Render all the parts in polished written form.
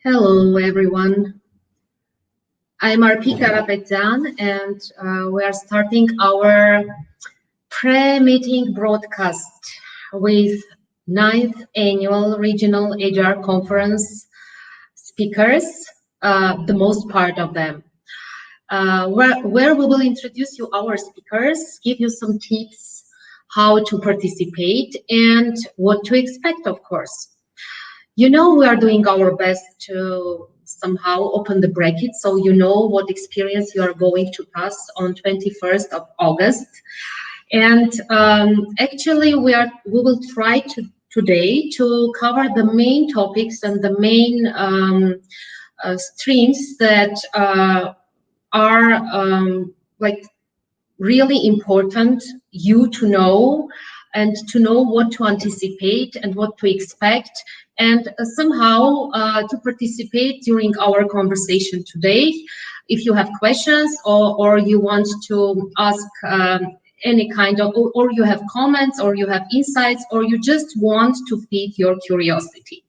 Hello, everyone. I'm Rebecca Fernandez, and we are starting our pre-meeting broadcast with 9th Annual Regional HR Conference speakers, the most part of them, where we will introduce you our speakers, give you some tips how to participate and what to expect, of course. You know, we are doing our best to somehow open the bracket so you know what experience you are going to pass on 21st of August. And actually we will try today to cover the main topics and the main streams that are like really important you to know, and to know what to anticipate and what to expect, and somehow to participate during our conversation today. If you have questions or you want to ask any kind of, or you have comments, or you have insights, or you just want to feed your curiosity.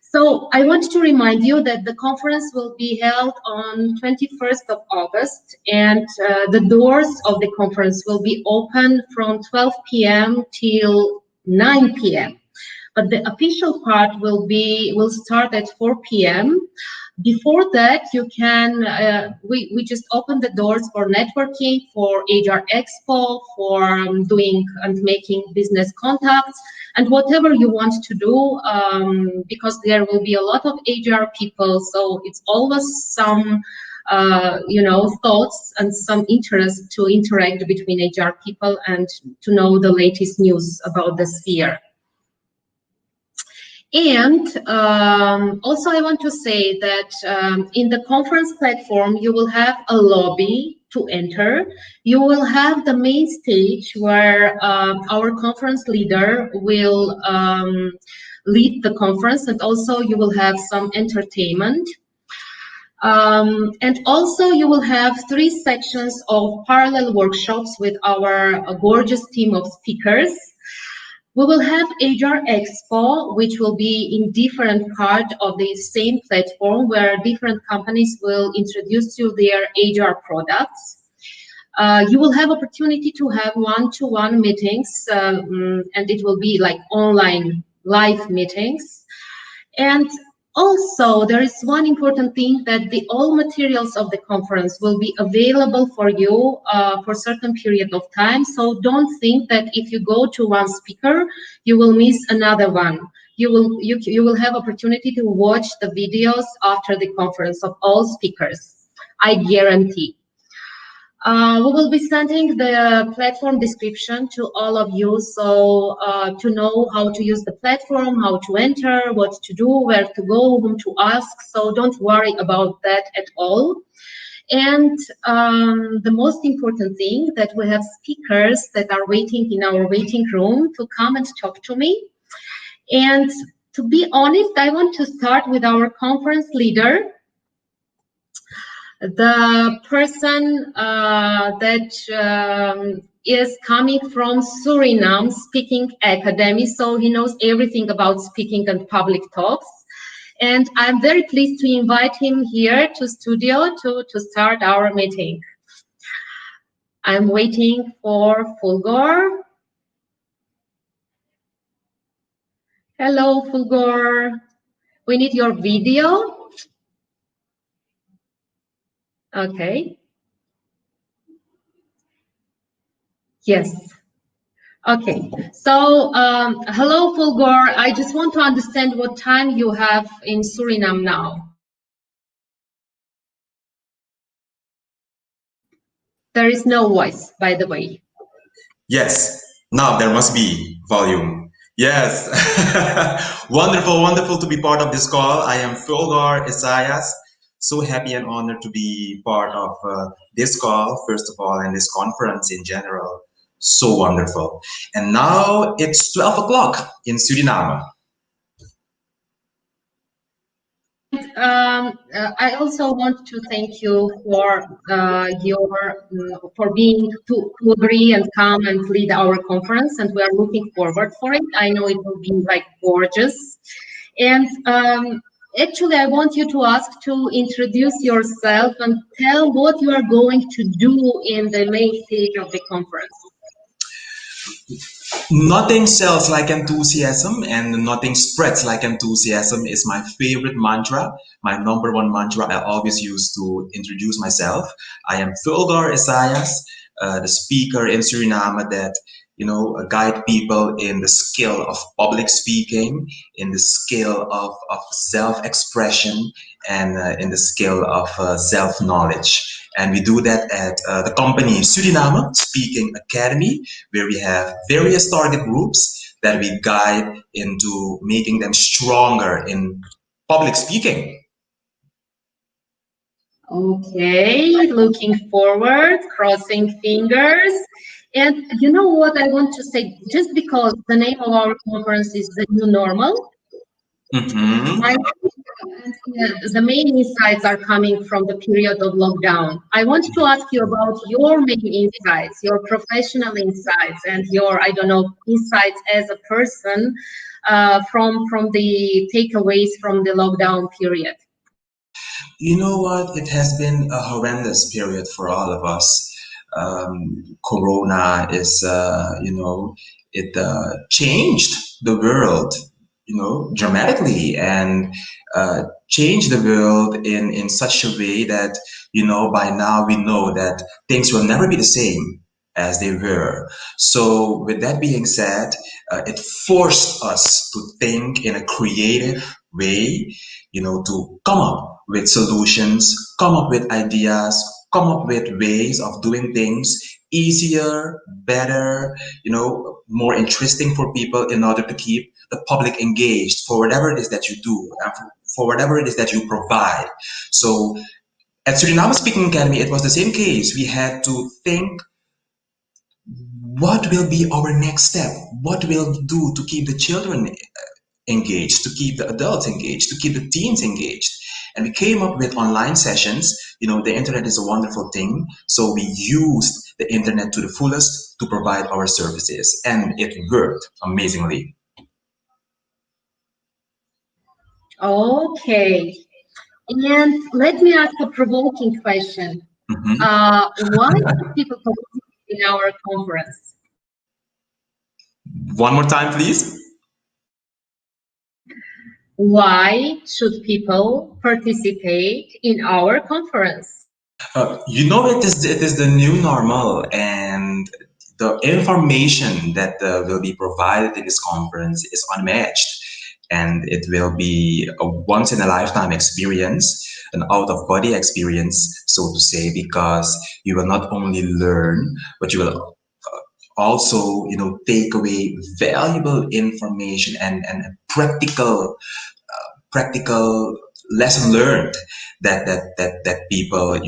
So I want to remind you that the conference will be held on 21st of August, and the doors of the conference will be open from 12 p.m. till 9 p.m. But the official part will start at 4 p.m. Before that, you can, we just open the doors for networking, for HR Expo, for doing and making business contacts, and whatever you want to do, because there will be a lot of HR people, so it's always some, you know, thoughts and some interest to interact between HR people and to know the latest news about the sphere. And also I want to say that in the conference platform, you will have a lobby to enter. You will have the main stage where our conference leader will lead the conference, and also you will have some entertainment. And also you will have 3 sections of parallel workshops with our gorgeous team of speakers. We will have HR Expo, which will be in different part of the same platform, where different companies will introduce you their HR products. You will have opportunity to have one-to-one meetings, and it will be like online live meetings. And also, there is one important thing, that all materials of the conference will be available for you for a certain period of time. So don't think that if you go to one speaker, you will miss another one. You will have opportunity to watch the videos after the conference of all speakers, I guarantee. We will be sending the platform description to all of you, so to know how to use the platform, how to enter, what to do, where to go, whom to ask. So don't worry about that at all. And the most important thing, that we have speakers that are waiting in our waiting room to come and talk to me. And to be honest, I want to start with our conference leader, the person that is coming from Suriname Speaking Academy, so he knows everything about speaking and public talks. And I'm very pleased to invite him here to studio to start our meeting. I'm waiting for Fulgor. Hello, Fulgor. We need your video. Okay. Yes. Okay. So, hello, Fulgor. I just want to understand what time you have in Suriname now. There is no voice, by the way. Yes. Now there must be volume. Yes. Wonderful, wonderful to be part of this call. I am Fulgor Isaias. So happy and honored to be part of this call, first of all, and this conference in general. So wonderful. And now it's 12 o'clock in Suriname. I also want to thank you for for being to agree and come and lead our conference, and we are looking forward for it. I know it will be like gorgeous. And Actually, I want you to introduce yourself and tell what you are going to do in the main stage of the conference. Nothing sells like enthusiasm, and nothing spreads like enthusiasm is my favorite mantra, my number one mantra I always use to introduce myself. I am 𝐓𝐇𝐄 𝐍𝐻𝐑𝐌𝐀𝐋, the speaker in Suriname that guide people in the skill of public speaking, in the skill of self-expression, and in the skill of self-knowledge. And we do that at the company Suriname Speaking Academy, where we have various target groups that we guide into making them stronger in public speaking. Okay, looking forward, crossing fingers. And you know what I want to say, just because the name of our conference is The New Normal, the main insights are coming from the period of lockdown. I want to ask you about your main insights, your professional insights, and your, insights as a person from the takeaways from the lockdown period. You know what? It has been a horrendous period for all of us. Corona is, it changed the world, dramatically, and changed the world in such a way that, by now we know that things will never be the same as they were. So with that being said, it forced us to think in a creative way, to come up with solutions, come up with ideas, come up with ways of doing things easier, better, more interesting for people in order to keep the public engaged for whatever it is that you do, and for whatever it is that you provide. So at Suriname Speaking Academy, it was the same case. We had to think, what will be our next step? What will we do to keep the children engaged, to keep the adults engaged, to keep the teens engaged? And we came up with online sessions. The internet is a wonderful thing. So we used the internet to the fullest to provide our services, and it worked amazingly. Okay. And let me ask a provoking question. Why do people participate in our conference? One more time, please. Why should people participate in our conference? It is the new normal, and the information that will be provided in this conference is unmatched, and it will be a once in a lifetime experience, an out of body experience, so to say, because you will not only learn, but you will also take away valuable information and practical lesson learned that people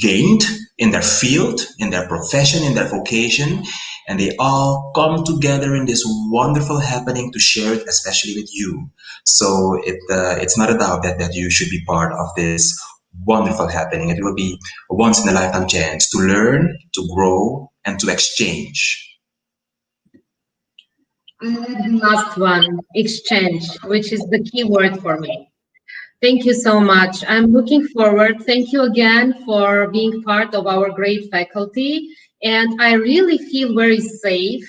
gained in their field, in their profession, in their vocation, and they all come together in this wonderful happening to share it, especially with you. So it's not a doubt that you should be part of this wonderful happening. It will be a once in a lifetime chance to learn, to grow, and to exchange. The last one, exchange, which is the key word for me. Thank you so much. I'm looking forward. Thank you again for being part of our great faculty. And I really feel very safe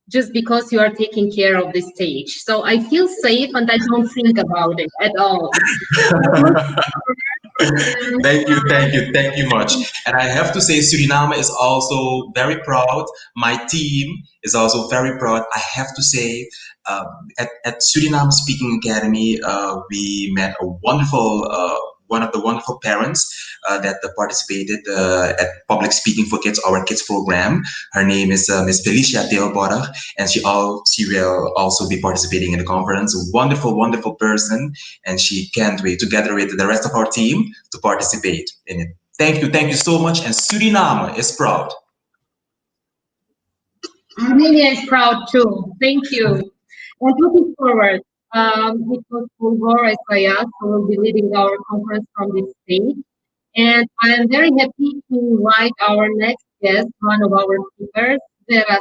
just because you are taking care of this stage. So I feel safe and I don't think about it at all. Thank you much. And I have to say, Suriname is also very proud. My team is also very proud. I have to say, at Suriname Speaking Academy, we met a wonderful, one of the wonderful parents that participated at Public Speaking for Kids, our kids program. Her name is Miss Felicia Teelborg, and she will also be participating in the conference. A wonderful person, and she can't wait, together with the rest of our team, to participate in it. Thank you so much, and Suriname is proud. Armenia is proud too. Thank you. And looking forward, it was 𝐓𝐇𝐄 𝐍𝐻𝐑𝐌𝐀𝐋 who will be leading our conference from this stage. And I am very happy to invite our next guest, one of our speakers, Vera.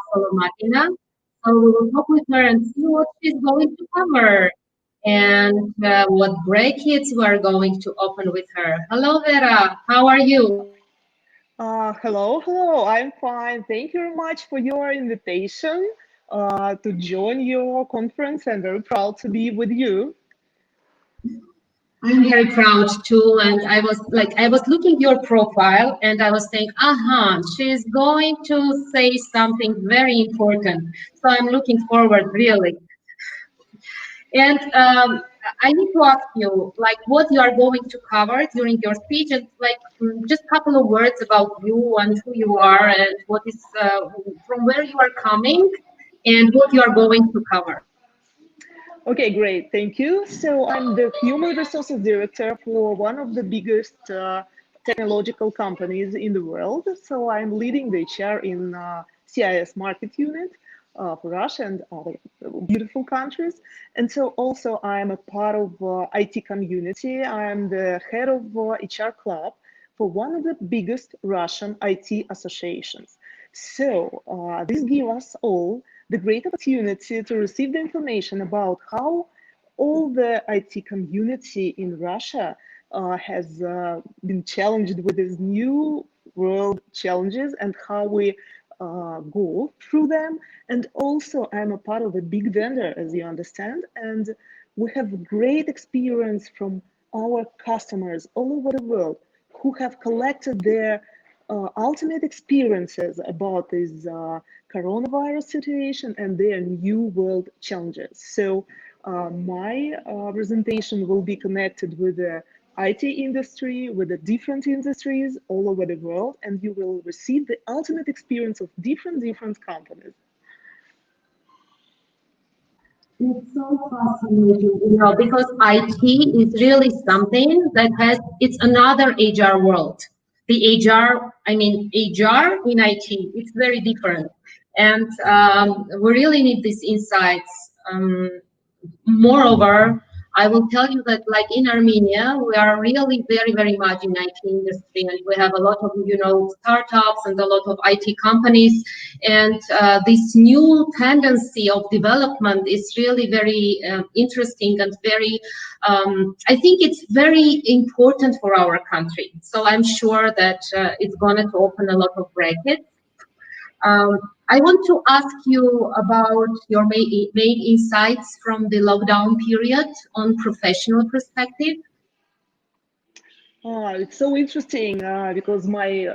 So we will talk with her and see what she's going to cover. and what brackets we are going to open with her. Hello, Vera. How are you? Hello. I'm fine. Thank you very much for your invitation to join your conference. I'm very proud to be with you. I'm very proud too, and I was looking your profile, and I was saying, she's going to say something very important. So I'm looking forward, really. And I need to ask you, like, what you are going to cover during your speech, and just a couple of words about you and who you are, and what is from where you are coming, and what you are going to cover. Okay, great. Thank you. So I'm the Human Resources Director for one of the biggest technological companies in the world. So I'm leading the HR in CIS market unit for Russia and other beautiful countries. And so also I'm a part of IT community. I'm the head of HR club for one of the biggest Russian IT associations. So this gives us all the great opportunity to receive the information about how all the IT community in Russia has been challenged with these new world challenges and how we go through them. And also I'm a part of a big vendor, as you understand, and we have great experience from our customers all over the world who have collected their ultimate experiences about this coronavirus situation and their new world challenges. So my presentation will be connected with the IT industry, with the different industries all over the world, and you will receive the ultimate experience of different companies. It's so fascinating, because IT is really something that it's another HR world. The HR in IT, it's very different. And we really need these insights. Moreover, I will tell you that like in Armenia, we are really very, very much in IT industry, and we have a lot of, startups and a lot of IT companies. And this new tendency of development is really very interesting and very, I think it's very important for our country. So I'm sure that it's going to open a lot of brackets. I want to ask you about your main insights from the lockdown period on professional perspective. It's so interesting because my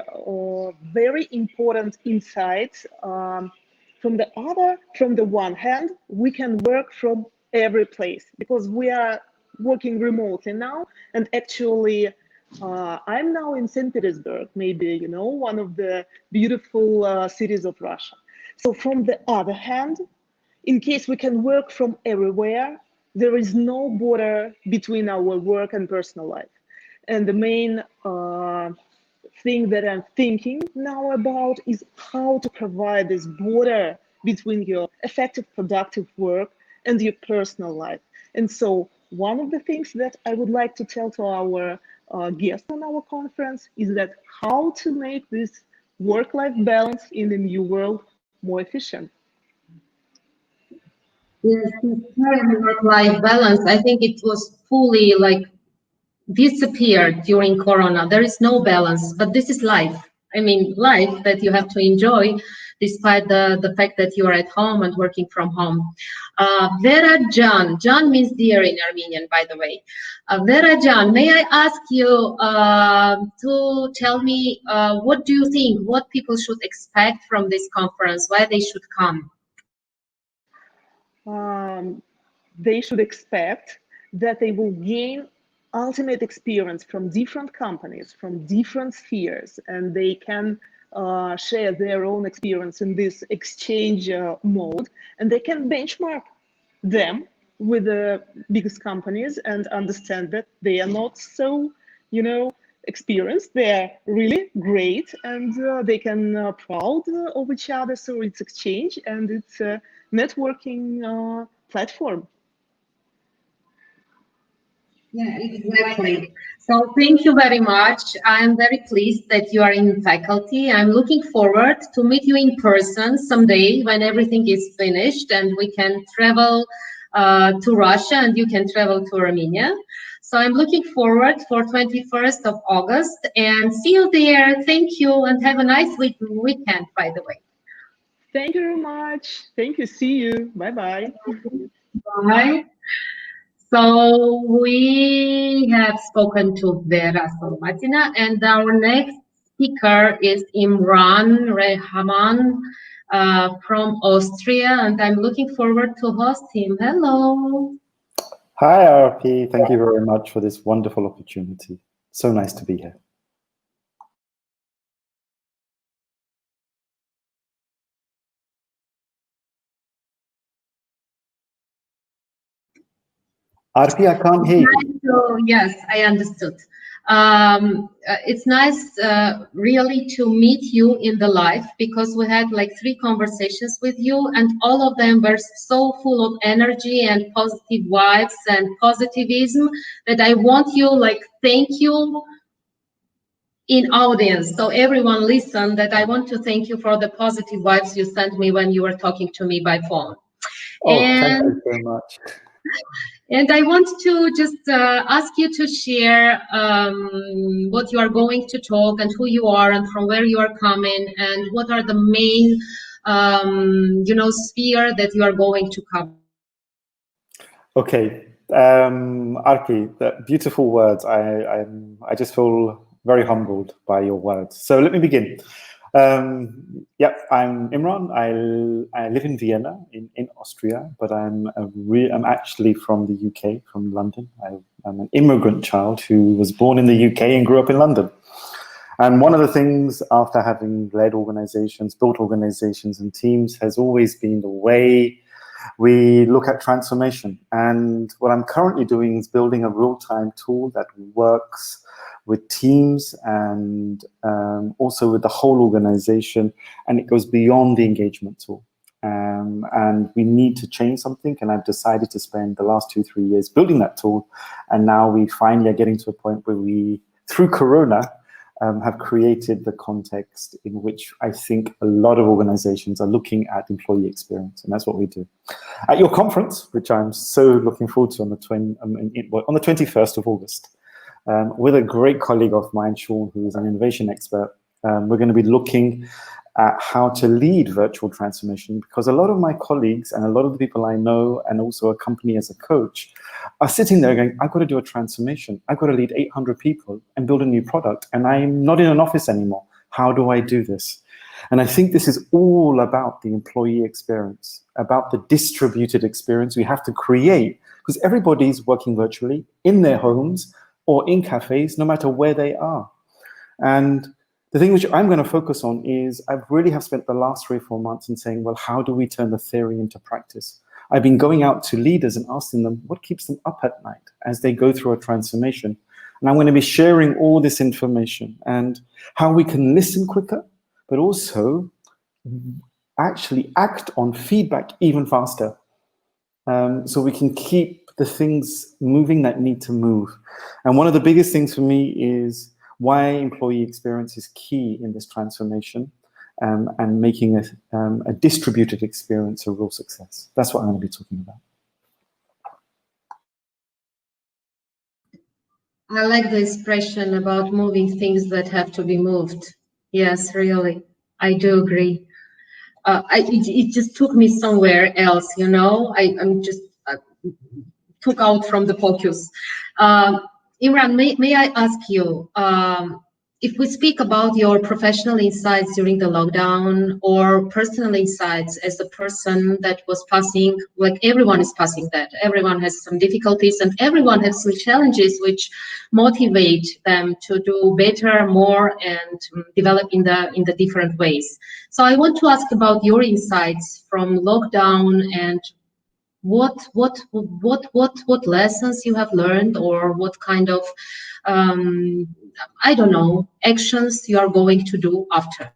very important insights from the one hand, we can work from every place because we are working remotely now, and actually I'm now in St. Petersburg, maybe, one of the beautiful cities of Russia. So from the other hand, in case we can work from everywhere, there is no border between our work and personal life. And the main thing that I'm thinking now about is how to provide this border between your effective, productive work and your personal life. And so one of the things that I would like to tell to our guests on our conference is that how to make this work-life balance in the new world more efficient. Yes, this work-life balance, I think it was fully disappeared during Corona. There is no balance, but this is life. I mean, life that you have to enjoy despite the fact that you are at home and working from home. Vera Can means dear in Armenian, by the way. Vera Can, may I ask you to tell me what do you think, what people should expect from this conference, why they should come? They should expect that they will gain ultimate experience from different companies, from different spheres, and they can share their own experience in this exchange mode, and they can benchmark them with the biggest companies and understand that they are not so, experienced. They're really great, and they can proud of each other. So it's exchange and it's a networking platform. Yeah, exactly. So thank you very much. I'm very pleased that you are in faculty. I'm looking forward to meet you in person someday when everything is finished and we can travel to Russia, and you can travel to Armenia. So I'm looking forward for 21st of August, and see you there. Thank you, and have a nice weekend, by the way. Thank you very much. Thank you. See you. Bye-bye. Bye. So we have spoken to Vera Solmatina, and our next speaker is Imran Rehman from Austria, and I'm looking forward to host him. Hello. Hi, RP. Thank you very much for this wonderful opportunity. So nice to be here. RP, I can't hear you. Yes, I understood. It's nice really to meet you in the live, because we had like 3 conversations with you, and all of them were so full of energy and positive vibes and positivism that I want you, like, thank you in audience. So everyone listen, that I want to thank you for the positive vibes you sent me when you were talking to me by phone. Oh, thank you so much. And I want to just ask you to share what you are going to talk, and who you are, and from where you are coming, and what are the main, sphere that you are going to cover. Okay, Arpi, beautiful words. I just feel very humbled by your words. So let me begin. I'm Imran. I live in Vienna, in Austria, but I'm actually from the UK, from London. I'm an immigrant child who was born in the UK and grew up in London. And one of the things, after having led organizations, built organizations and teams, has always been the way we look at transformation. And what I'm currently doing is building a real-time tool that works with teams and also with the whole organization, and it goes beyond the engagement tool. And we need to change something, and I've decided to spend the last 2-3 years building that tool, and now we finally are getting to a point where we, through Corona, have created the context in which I think a lot of organizations are looking at employee experience, and that's what we do. At your conference, which I'm so looking forward to on the 21st of August, with a great colleague of mine, Sean, who is an innovation expert, we're going to be looking at how to lead virtual transformation, because a lot of my colleagues and a lot of the people I know, and also accompany as a coach, are sitting there going, I've got to do a transformation. I've got to lead 800 people and build a new product, and I'm not in an office anymore. How do I do this? And I think this is all about the employee experience, about the distributed experience we have to create, because everybody's working virtually in their homes or in cafes, no matter where they are. And the thing which I'm going to focus on is I really have spent the last 3 or 4 months in saying, well, how do we turn the theory into practice? I've been going out to leaders and asking them what keeps them up at night as they go through a transformation. And I'm going to be sharing all this information and how we can listen quicker, but also actually act on feedback even faster. So we can keep the things moving that need to move. And one of the biggest things for me is why employee experience is key in this transformation, and making a distributed experience a real success. That's what I'm going to be talking about. I like the expression about moving things that have to be moved. Yes, really, I do agree. It just took me somewhere else, I'm just took out from the focus. Imran, may I ask you, if we speak about your professional insights during the lockdown, or personal insights as a person that was passing, like everyone is passing that, everyone has some difficulties and everyone has some challenges which motivate them to do better, more, and develop in the different ways. So I want to ask about your insights from lockdown, and what lessons you have learned, or what kind of I don't know, actions you are going to do after?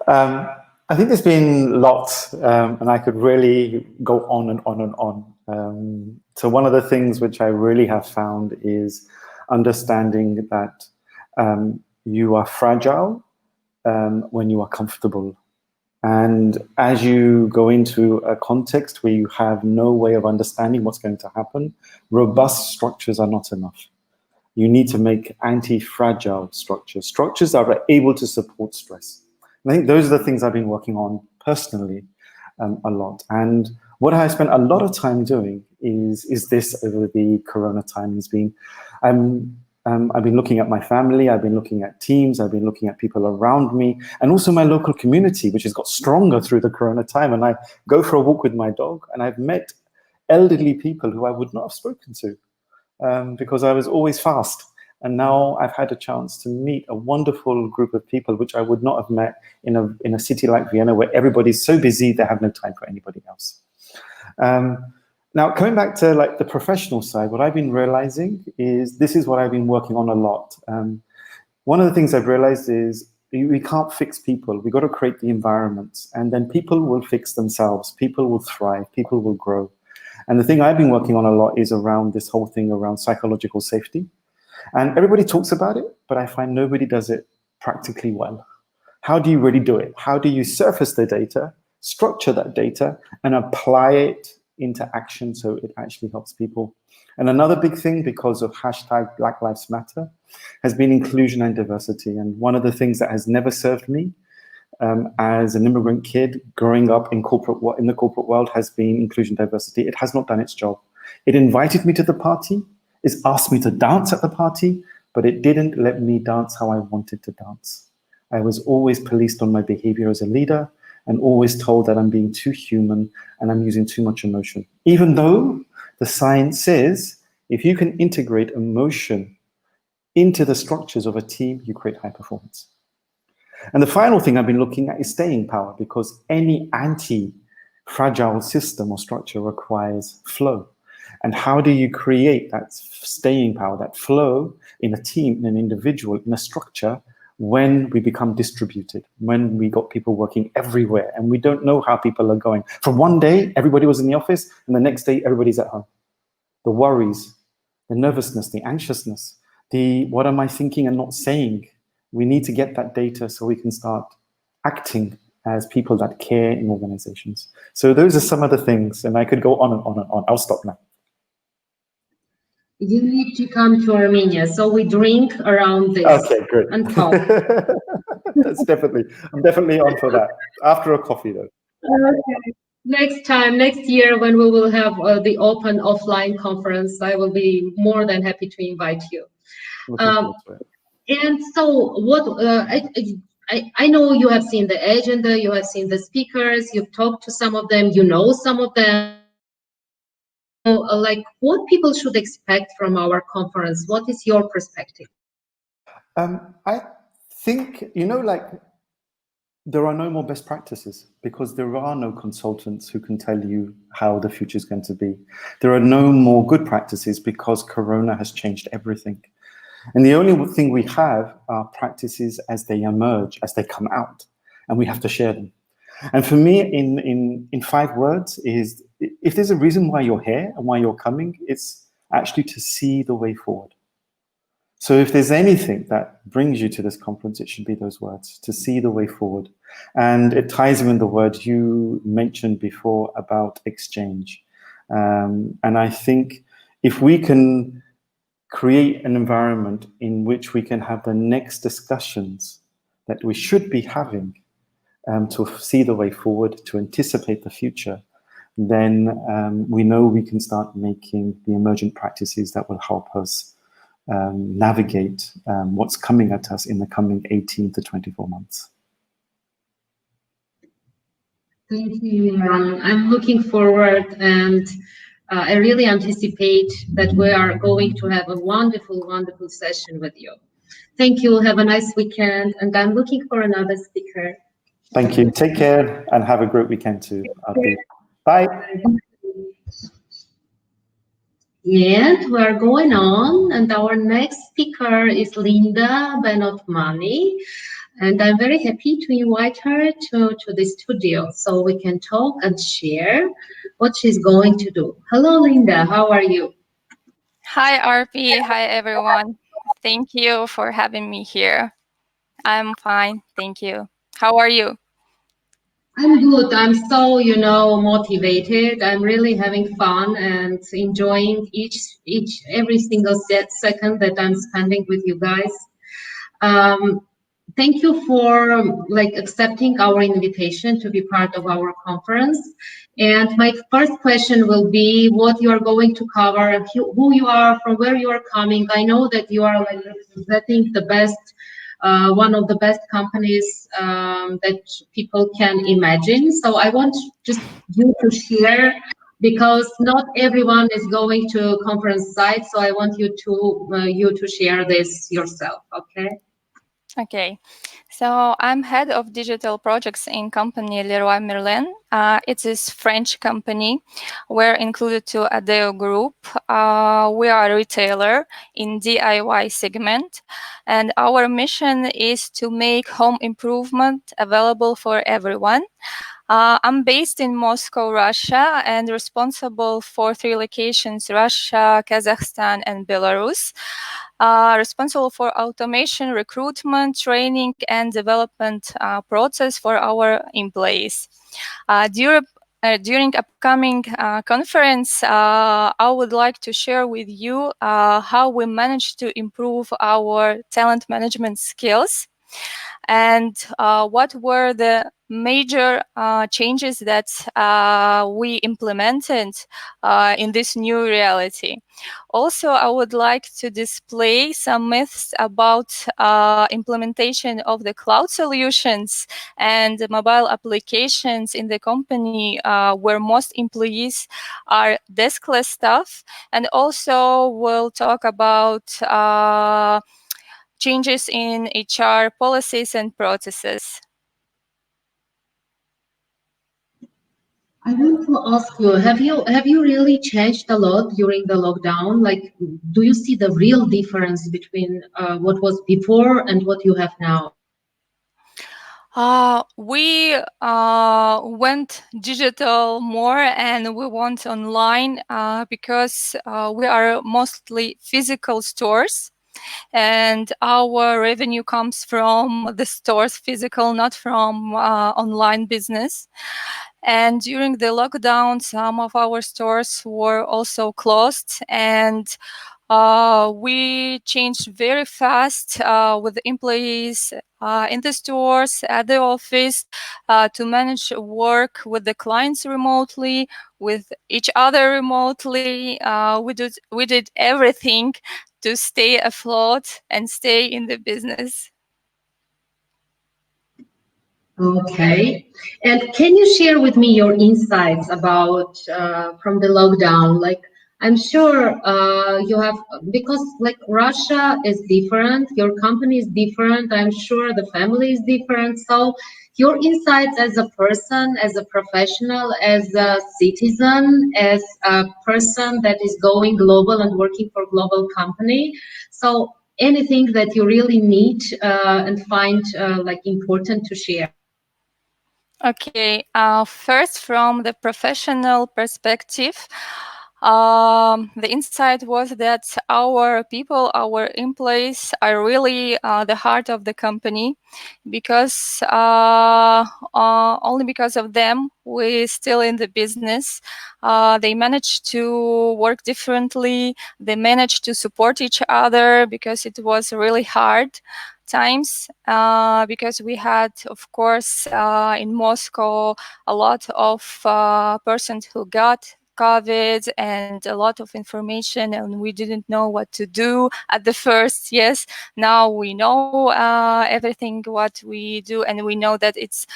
I think there's been lots, and I could really go on and on and on. So one of the things which I really have found is understanding that you are fragile when you are comfortable. And as you go into a context where you have no way of understanding what's going to happen, robust structures are not enough. You need to make anti-fragile structures, structures that are able to support stress. And I think those are the things I've been working on personally a lot. And what I spent a lot of time doing is this over the Corona time has been, I've been looking at my family, I've been looking at teams, I've been looking at people around me, and also my local community, which has got stronger through the Corona time. And I go for a walk with my dog, and I've met elderly people who I would not have spoken to because I was always fast. And now I've had a chance to meet a wonderful group of people, which I would not have met in a city like Vienna, where everybody's so busy, they have no time for anybody else. Now, coming back to like the professional side, what I've been realizing is this is what I've been working on a lot. One of the things I've realized is we can't fix people. We got to create the environments, and then people will fix themselves. People will thrive. People will grow. And the thing I've been working on a lot is around this whole thing around psychological safety. And everybody talks about it, but I find nobody does it practically well. How do you really do it? How do you surface the data, structure that data, and apply it into action so it actually helps people? And another big thing, because of hashtag Black Lives Matter, has been inclusion and diversity. And one of the things that has never served me as an immigrant kid growing up in the corporate world has been inclusion diversity. It has not done its job. It invited me to the party. It's asked me to dance at the party, but it didn't let me dance how I wanted to dance. I was always policed on my behavior as a leader and always told that I'm being too human and I'm using too much emotion. Even though the science says if you can integrate emotion into the structures of a team, you create high performance. And the final thing I've been looking at is staying power, because any anti-fragile system or structure requires flow. And how do you create that staying power, that flow in a team, in an individual, in a structure, when we become distributed, when we got people working everywhere and we don't know how people are going. From one day, everybody was in the office, and the next day, everybody's at home. The worries, the nervousness, the anxiousness, the what am I thinking and not saying? We need to get that data so we can start acting as people that care in organizations. So those are some of the things, and I could go on and on and on. I'll stop now. You need to come to Armenia, so we drink around this. Okay, great. And talk. I'm definitely on for that. After a coffee, though. Okay. Next year, when we will have the open offline conference, I will be more than happy to invite you. And so, what I know you have seen the agenda, you have seen the speakers, you've talked to some of them, you know some of them. Like, what people should expect from our conference? What is your perspective? I think, there are no more best practices, because there are no consultants who can tell you how the future is going to be. There are no more good practices because Corona has changed everything. And the only thing we have are practices as they emerge, as they come out, and we have to share them. And for me, in 5 words, is if there's a reason why you're here and why you're coming, it's actually to see the way forward. So if there's anything that brings you to this conference, it should be those words, to see the way forward. And it ties in the word you mentioned before about exchange. And I think if we can create an environment in which we can have the next discussions that we should be having to see the way forward, to anticipate the future, then we know we can start making the emergent practices that will help us navigate what's coming at us in the coming 18 to 24 months. Thank you. I'm looking forward, and I really anticipate that we are going to have a wonderful, wonderful session with you. Thank you. Have a nice weekend, and I'm looking for another speaker. Thank you. Take care and have a great weekend too. Bye. And we're going on, and our next speaker is Linda Benotmani, and I'm very happy to invite her to the studio so we can talk and share what she's going to do. Hello, Linda. How are you? Hi, RP. Hi, everyone. Thank you for having me here. I'm fine. Thank you. How are you? I'm good. I'm so, motivated. I'm really having fun and enjoying every single second that I'm spending with you guys. Thank you for accepting our invitation to be part of our conference. And my first question will be what you are going to cover, who you are, from where you are coming. I know that you are representing the best, one of the best companies that people can imagine. So I want just you to share, because not everyone is going to conference site. So I want you to share this yourself. Okay. Okay, so I'm head of digital projects in company Leroy Merlin. It is French company. We're included to Adeo Group. We are a retailer in DIY segment, and our mission is to make home improvement available for everyone. I'm based in Moscow, Russia, and responsible for 3 locations: Russia, Kazakhstan, and Belarus. Responsible for automation, recruitment, training, and development process for our employees. During upcoming conference, I would like to share with you how we managed to improve our talent management skills, and what were the major changes that we implemented in this new reality. Also, I would like to display some myths about implementation of the cloud solutions and mobile applications in the company where most employees are deskless staff, and also we'll talk about changes in HR policies and processes. I want to ask you, have you really changed a lot during the lockdown? Like, do you see the real difference between what was before and what you have now? We went digital more, and we went online because we are mostly physical stores, and our revenue comes from the stores physical, not from online business. And during the lockdown, some of our stores were also closed, and we changed very fast with employees in the stores, at the office, to manage work with the clients remotely, with each other remotely. We did everything to stay afloat and stay in the business. Okay. And can you share with me your insights about from the lockdown? Like, I'm sure you have, because like Russia is different, your company is different, I'm sure the family is different. So your insights as a person, as a professional, as a citizen, as a person that is going global and working for global company. So anything that you really need and find like important to share. Okay, first from the professional perspective, the insight was that our people, our employees are really the heart of the company, because only because of them we're still in the business. They managed to work differently, they managed to support each other, because it was really hard times, because we had, of course, in Moscow, a lot of persons who got COVID and a lot of information, and we didn't know what to do at the first. Yes, now we know everything what we do, and we know that it's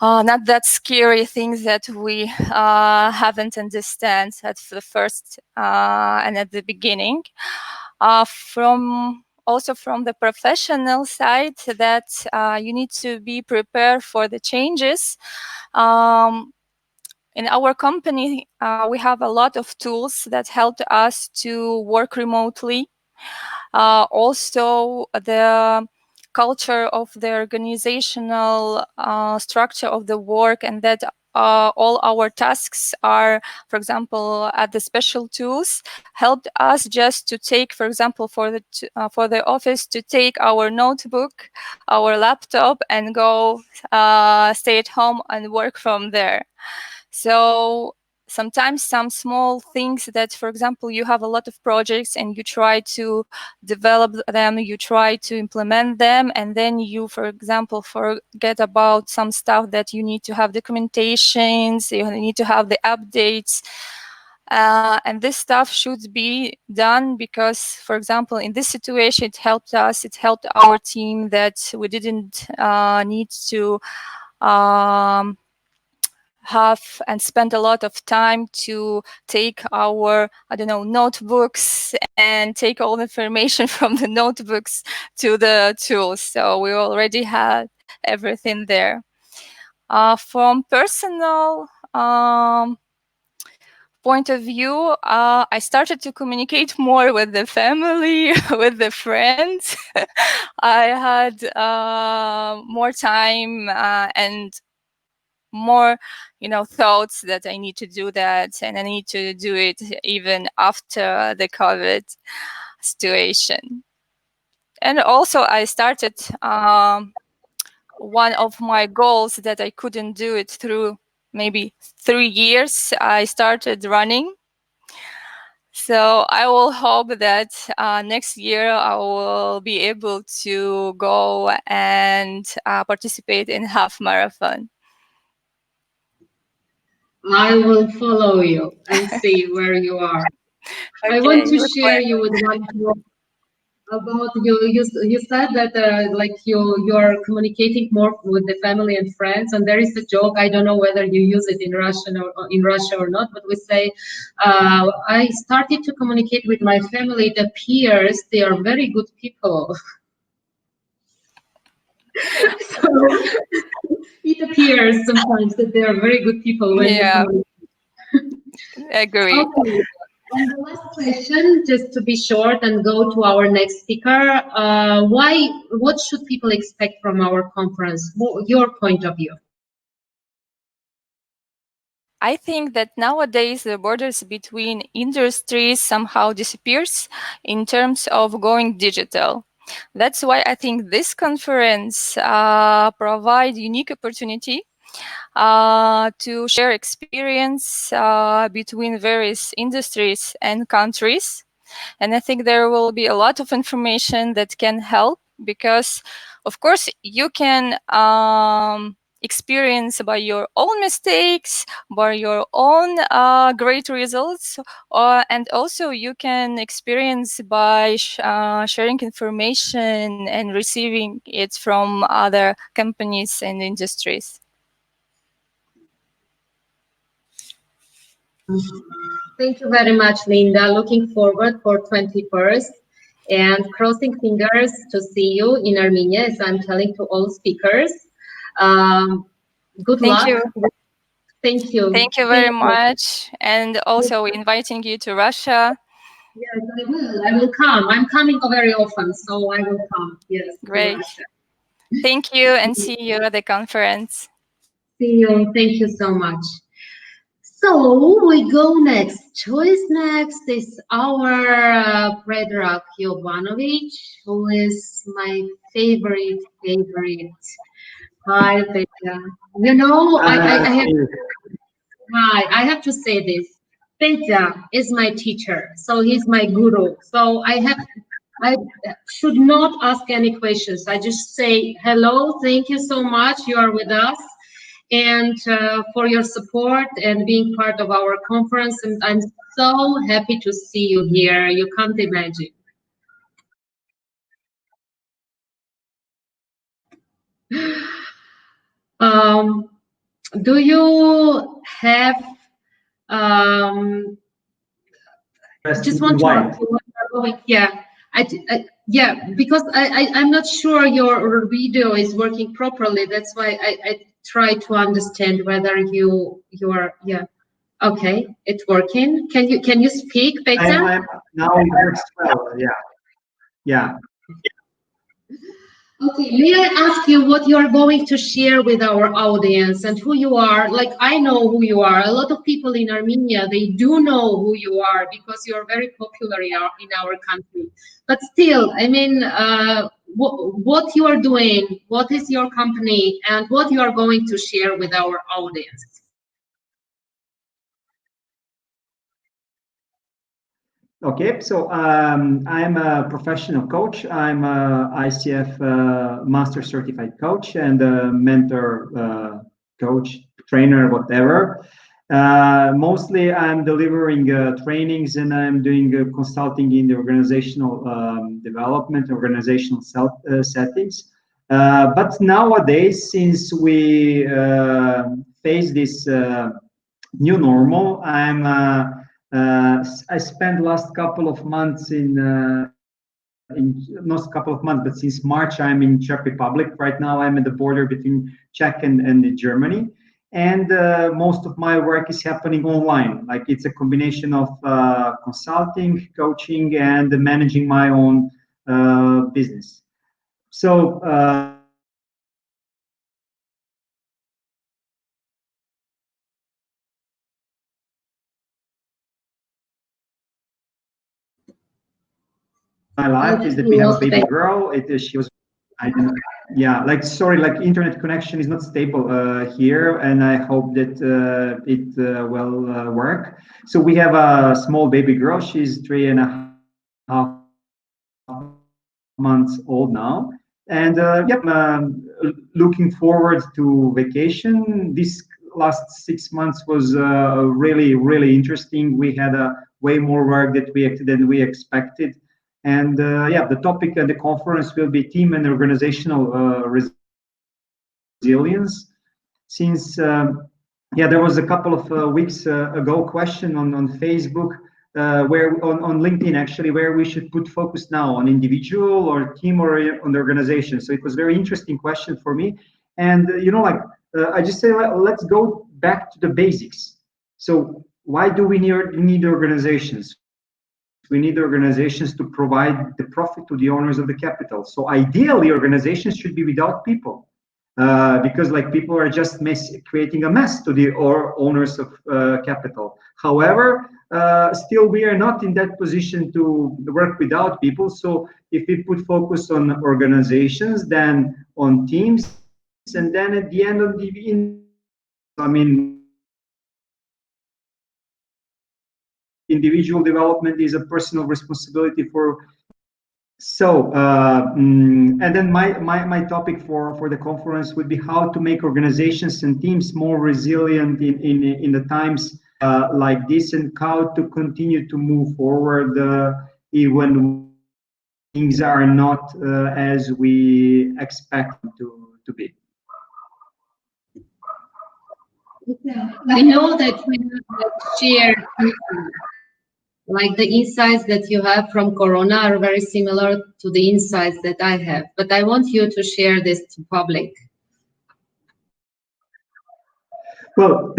not that scary things that we haven't understand at the first and at the beginning. Also from the professional side, that you need to be prepared for the changes. In our company, we have a lot of tools that helped us to work remotely. Also, the culture of the organizational structure of the work, and that all our tasks are, for example, at the special tools, helped us just to take, for example, for the office, to take our notebook, our laptop, and go stay at home and work from there. So sometimes some small things that, for example, you have a lot of projects and you try to develop them, you try to implement them, and then you, for example, forget about some stuff that you need to have documentations, you need to have the updates. And this stuff should be done because, for example, in this situation, it helped us, it helped our team that we didn't need to have and spend a lot of time to take our, I don't know, notebooks and take all the information from the notebooks to the tools. So we already had everything there. From personal point of view, I started to communicate more with the family, with the friends. I had more time and more, thoughts that I need to do that, and I need to do it even after the COVID situation. And also I started one of my goals that I couldn't do it through maybe 3 years. I started running. So I will hope that next year I will be able to go and participate in half marathon. I will follow you and see where you are. Okay, I want to share you with one more about you. You said that like you're communicating more with the family and friends, and there is a joke. I don't know whether you use it in Russia or not, but we say I started to communicate with my family. It appears they are very good people. So it appears sometimes that they are very good people when you communicate. Agree. Okay. And the last question, just to be short and go to our next speaker, what should people expect from our conference? Your point of view? I think that nowadays the borders between industries somehow disappears in terms of going digital. That's why I think this conference provides unique opportunity to share experience between various industries and countries. And I think there will be a lot of information that can help because, of course, you can experience by your own mistakes, by your own great results, and also you can experience by sharing information and receiving it from other companies and industries. Thank you very much, Linda. Looking forward for 21st and crossing fingers to see you in Armenia, as I'm telling to all speakers. Good luck. You. Thank you. Thank you very much. And also inviting you to Russia. Yes, I will. I will come. I'm coming very often, so I will come. Yes. Great. Thank you, and see you at the conference. See you. Thank you so much. So we go next. Who is next is our Breadrock Jovanovic, who is my favorite. Hi, Petra. You know, I have to say this. Petra is my teacher, so he's my guru. So I should not ask any questions. I just say hello, thank you so much, you are with us, and for your support and being part of our conference. And I'm so happy to see you here. You can't imagine. Do you have just want to yeah, because I'm not sure your video is working properly. That's why I try to understand whether you're okay, it's working. Can you speak better? Now it works well. Yeah. Okay, may I ask you what you are going to share with our audience and who you are? Like, I know who you are. A lot of people in Armenia, they do know who you are because you are very popular in our country. But still, I mean, what you are doing, what is your company, and what you are going to share with our audience? Okay, so I'm a professional coach. I'm a ICF Master Certified Coach and a mentor coach, trainer, whatever. Mostly I'm delivering trainings and I'm doing consulting in the organizational development, organizational settings. But nowadays, since we face this new normal, I spent last couple of months not couple of months, but since March, I'm in Czech Republic. Right now, I'm at the border between Czech and Germany. And most of my work is happening online. Like it's a combination of consulting, coaching, and managing my own business. So, my life is that we have a baby girl. She was, yeah, like sorry, like internet connection is not stable here, and I hope that it will work. So we have a small baby girl. She's 3.5 months old now, and yep, looking forward to vacation. This last 6 months was really interesting. We had way more work than we expected. And yeah, the topic at the conference will be team and organizational resilience. Since yeah, there was a couple of weeks ago question on Facebook, where on LinkedIn actually, where we should put focus now, on individual or team or on the organization. So it was very interesting question for me. And you know, like I just say, let's go back to the basics. So why do we need organizations? We need organizations to provide the profit to the owners of the capital. So ideally, organizations should be without people, because like people are just creating a mess to the owners of capital. However, still we are not in that position to work without people. So if we put focus on organizations, then on teams, and then at the end of the, I mean, individual development is a personal responsibility for. So and then my topic for the conference would be how to make organizations and teams more resilient in the times like this, and how to continue to move forward even things are not as we expect them to be. I know that we have shared, like the insights that you have from Corona are very similar to the insights that I have, but I want you to share this to public. Well,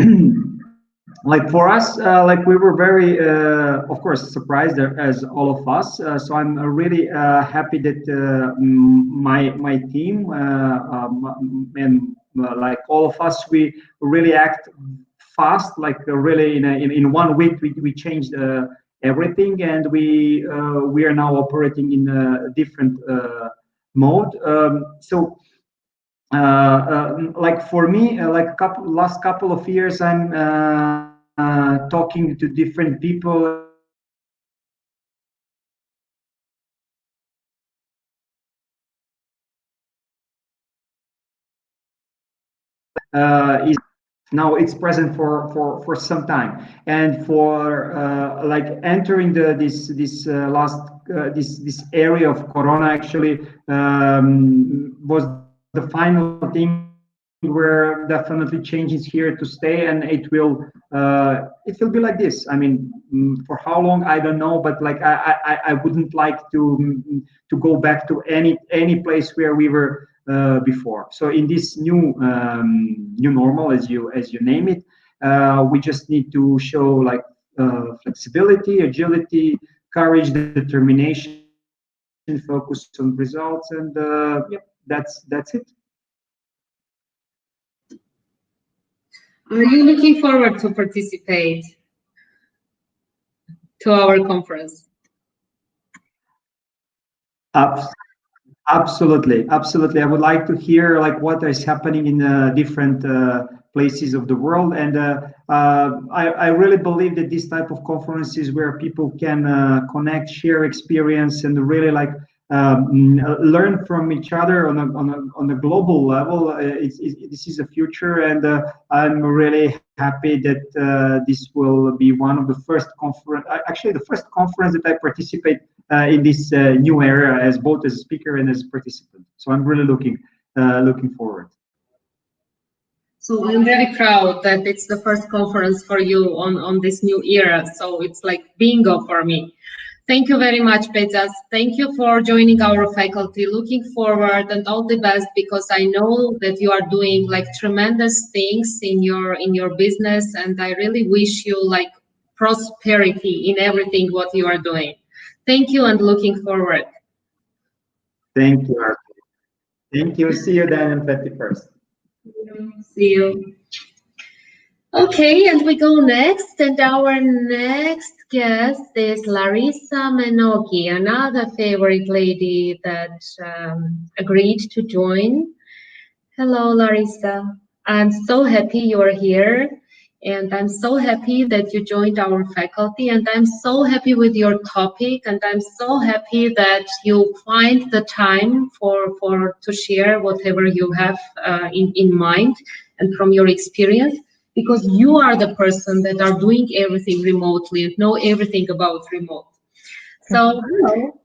like for us, like we were very, of course, surprised as all of us. So I'm really happy that my team and like all of us, we really act fast. Like really in 1 week, we changed everything, and we are now operating in a different mode. So. Like for me, like last couple of years, I'm talking to different people. Is now it's present for some time, and for like entering this area of Corona actually was the final thing where definitely change is here to stay, and it will be like this. I mean, for how long I don't know, but like I wouldn't like to go back to any place where we were before. So in this new normal, as you name it, we just need to show like flexibility, agility, courage, determination, focus on results, and that's it. Are you looking forward to participate to our conference? Absolutely. I would like to hear like what is happening in different places of the world, and I really believe that this type of conferences where people can connect, share experience, and really like learn from each other on a global level. This is a future, and I'm really happy that this will be one of the first conference, actually the first conference that I participate in this new era as both as a speaker and as a participant. So I'm really looking forward. So I'm very proud that it's the first conference for you on this new era. So it's like bingo for me. Thank you very much, Pejas. Thank you for joining our faculty. Looking forward and all the best, because I know that you are doing like tremendous things in your business, and I really wish you like prosperity in everything what you are doing. Thank you, and looking forward. Thank you, Arthur. Thank you. See you then on 21st. See you. Okay, and we go next, and our next guest is Larissa Minogi, another favorite lady that agreed to join. Hello, Larissa. I'm so happy you are here, and I'm so happy that you joined our faculty, and I'm so happy with your topic, and I'm so happy that you find the time to share whatever you have in mind and from your experience, because you are the person that are doing everything remotely and know everything about remote. So, hello.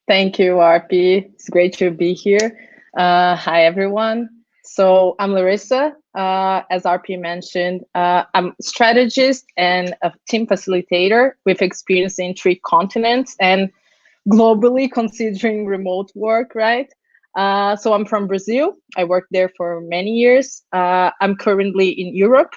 Thank you, RP. It's great to be here. Hi, everyone. So I'm Larissa. As RP mentioned, I'm a strategist and a team facilitator with experience in 3 continents and globally, considering remote work, right? So I'm from Brazil. I worked there for many years. I'm currently in Europe.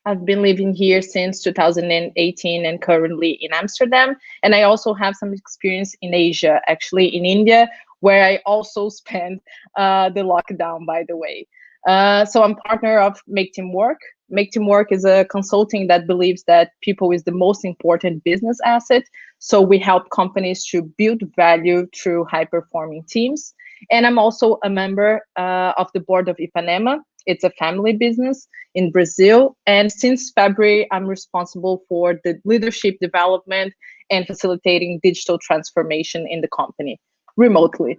I've been living here since 2018 and currently in Amsterdam. And I also have some experience in Asia, actually in India, where I also spent the lockdown, by the way. So I'm partner of Make Team Work. Make Team Work is a consulting that believes that people is the most important business asset. So we help companies to build value through high-performing teams. And I'm also a member of the board of Ipanema. It's a family business in Brazil. And since February, I'm responsible for the leadership development and facilitating digital transformation in the company remotely.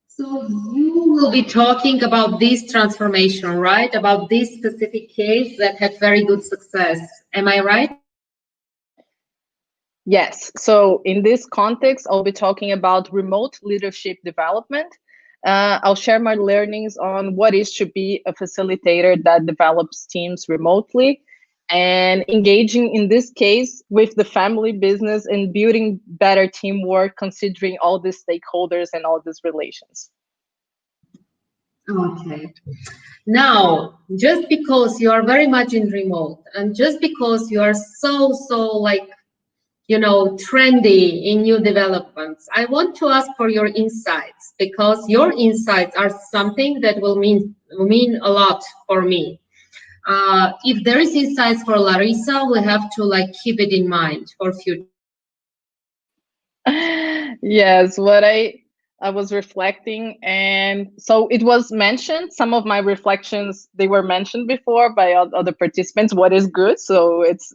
So you will be talking about this transformation, right? About this specific case that had very good success. Am I right? Yes. So in this context, I'll be talking about remote leadership development. I'll share my learnings on what is to be a facilitator that develops teams remotely, and engaging in this case with the family business and building better teamwork, considering all the stakeholders and all these relations. Okay. Now, just because you are very much in remote, and just because you are so like, you know, trendy in new developments, I want to ask for your insights, because your insights are something that will mean a lot for me. If there is insights for Larissa, we have to like keep it in mind for future. Yes, what I was reflecting, and so it was mentioned, some of my reflections, they were mentioned before by other participants, what is good. So it's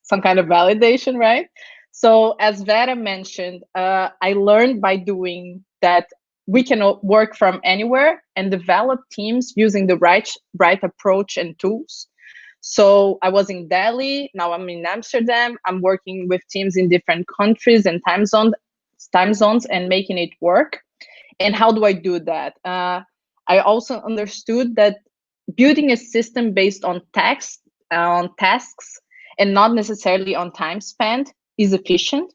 some kind of validation, right? So as Vera mentioned, I learned by doing that we can work from anywhere and develop teams using the right approach and tools. So I was in Delhi, now I'm in Amsterdam. I'm working with teams in different countries and time zones and making it work. And how do I do that? I also understood that building a system based on tasks and not necessarily on time spent is efficient.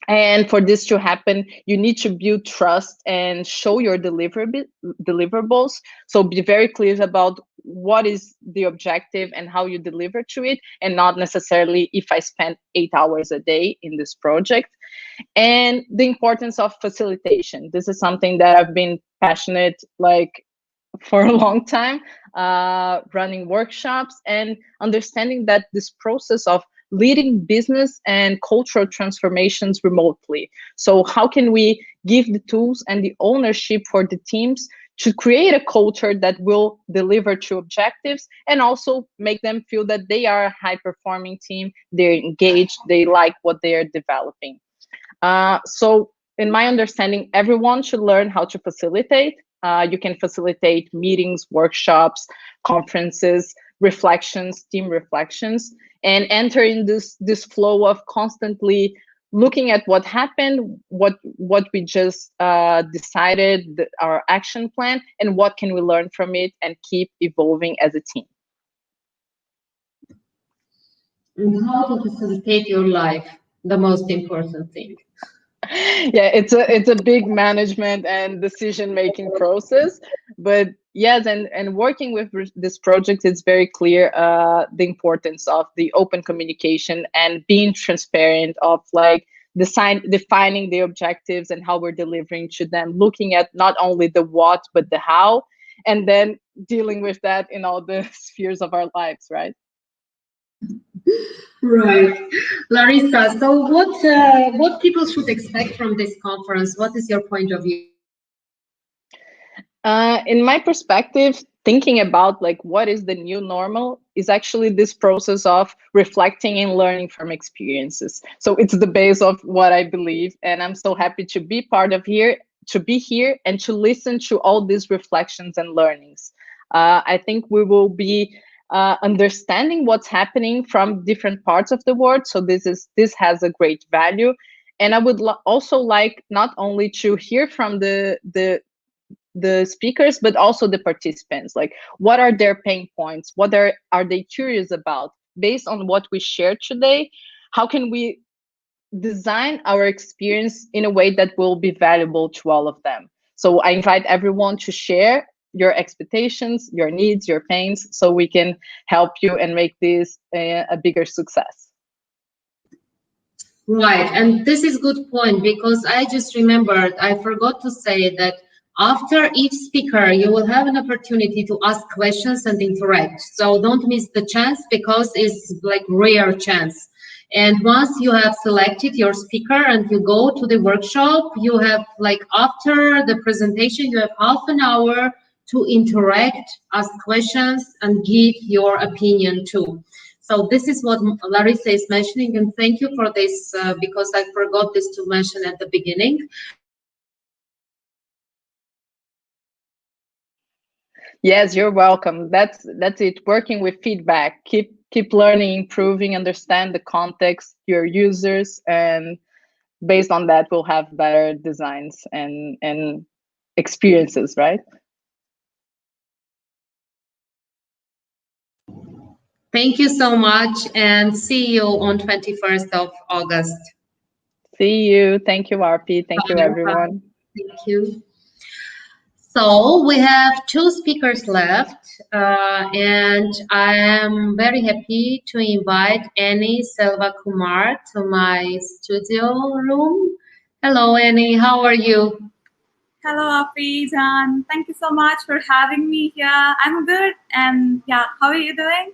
And for this to happen, you need to build trust and show your deliverables. So be very clear about what is the objective and how you deliver to it, and not necessarily if I spend 8 hours a day in this project. And the importance of facilitation. This is something that I've been passionate like for a long time, running workshops and understanding that this process of leading business and cultural transformations remotely. So how can we give the tools and the ownership for the teams to create a culture that will deliver to objectives and also make them feel that they are a high-performing team, they're engaged, they like what they are developing. So in my understanding, everyone should learn how to facilitate. You can facilitate meetings, workshops, conferences, reflections, team reflections, and enter in this flow of constantly looking at what happened, what we just decided, our action plan, and what can we learn from it and keep evolving as a team. And how to facilitate your life, the most important thing. Yeah, it's a big management and decision-making process, but yes, and working with this project, it's very clear the importance of the open communication and being transparent of like defining the objectives and how we're delivering to them, looking at not only the what but the how, and then dealing with that in all the spheres of our lives, right? Right. Larissa, so what people should expect from this conference? What is your point of view? In my perspective, thinking about like what is the new normal is actually this process of reflecting and learning from experiences. So it's the base of what I believe, and I'm so happy to be part of here, to be here and to listen to all these reflections and learnings. I think we will be understanding what's happening from different parts of the world. So this has a great value. And I would also like not only to hear from the speakers, but also the participants, like what are their pain points? What are they curious about? Based on what we shared today, how can we design our experience in a way that will be valuable to all of them? So I invite everyone to share your expectations, your needs, your pains, so we can help you and make this a bigger success. Right, and this is a good point, because I just remembered, I forgot to say that after each speaker, you will have an opportunity to ask questions and interact. So don't miss the chance, because it's like rare chance. And once you have selected your speaker and you go to the workshop, you have like after the presentation, you have half an hour to interact, ask questions, and give your opinion too. So this is what Larissa is mentioning, and thank you for this, because I forgot this to mention at the beginning. Yes, you're welcome. That's it. Working with feedback, keep learning, improving, understand the context, your users, and based on that, we'll have better designs and experiences, right? Thank you so much, and see you on 21st of August. See you. Thank you, RP. Thank you, everyone. Thank you. So we have 2 speakers left, and I am very happy to invite Annie Selvakumar to my studio room. Hello, Annie. How are you? Hello, Afijan. Thank you so much for having me here. I'm good. And yeah, how are you doing?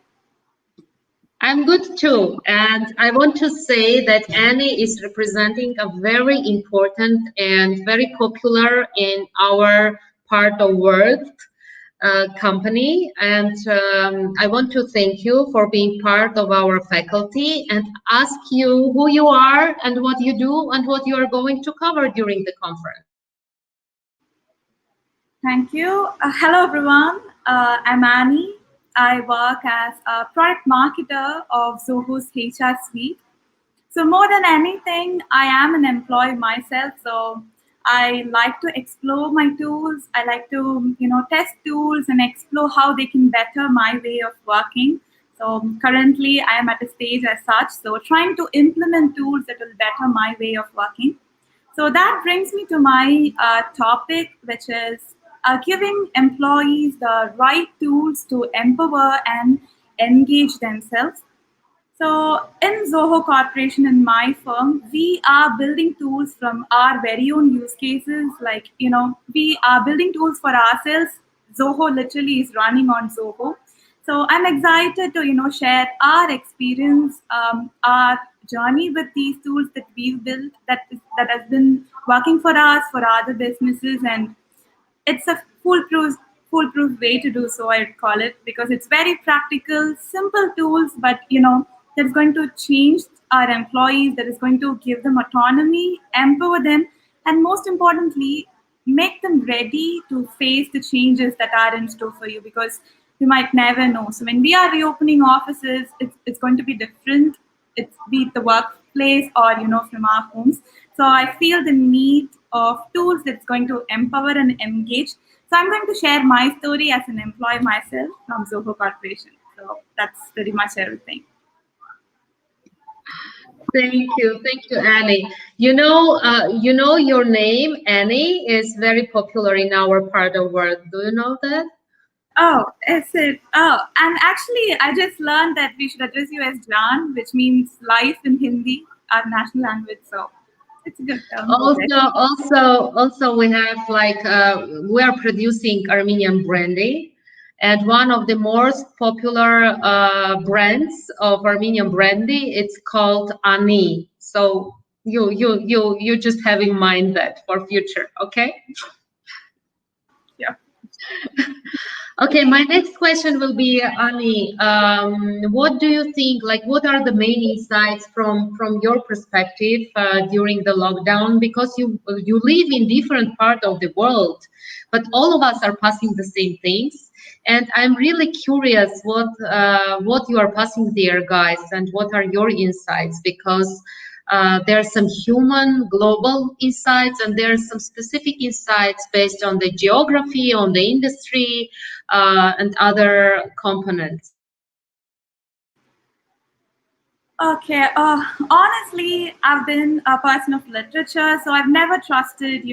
I'm good too. And I want to say that Annie is representing a very important and very popular in our part of world company. And I want to thank you for being part of our faculty and ask you who you are and what you do and what you are going to cover during the conference. Thank you. Hello, everyone. I'm Annie. I work as a product marketer of Zoho's HR suite. So more than anything, I am an employee myself. So I like to explore my tools. I like to, test tools and explore how they can better my way of working. So currently, I am at a stage as such. So trying to implement tools that will better my way of working. So that brings me to my topic, which is giving employees the right tools to empower and engage themselves. So in Zoho Corporation, in my firm, we are building tools from our very own use cases. Like, we are building tools for ourselves. Zoho literally is running on Zoho. So I'm excited to, share our experience, our journey with these tools that we've built that has been working for us, for other businesses, and it's a foolproof way to do so, I'd call it, because it's very practical, simple tools, but that's going to change our employees, that is going to give them autonomy, empower them, and most importantly, make them ready to face the changes that are in store for you, because you might never know. So when we are reopening offices, it's going to be different. It's be it the workplace or from our homes. So I feel the need of tools that's going to empower and engage. So I'm going to share my story as an employee myself from Zoho Corporation. So that's pretty much everything. Thank you, Annie. Your name, Annie, is very popular in our part of the world. Do you know that? Oh, is it? Oh, and actually, I just learned that we should address you as Jan, which means life in Hindi, our national language. So it's a good term. Also, we have we are producing Armenian brandy, and one of the most popular brands of Armenian brandy, it's called Annie. So you just have in mind that for future, okay? Yeah. Okay, my next question will be, Annie, what do you think, what are the main insights from your perspective during the lockdown? Because you live in different parts of the world, but all of us are passing the same things. And I'm really curious what you are passing there, guys, and what are your insights, because there are some human global insights, and there are some specific insights based on the geography, on the industry, and other components. Okay, honestly, I've been a person of literature, so I've never trusted,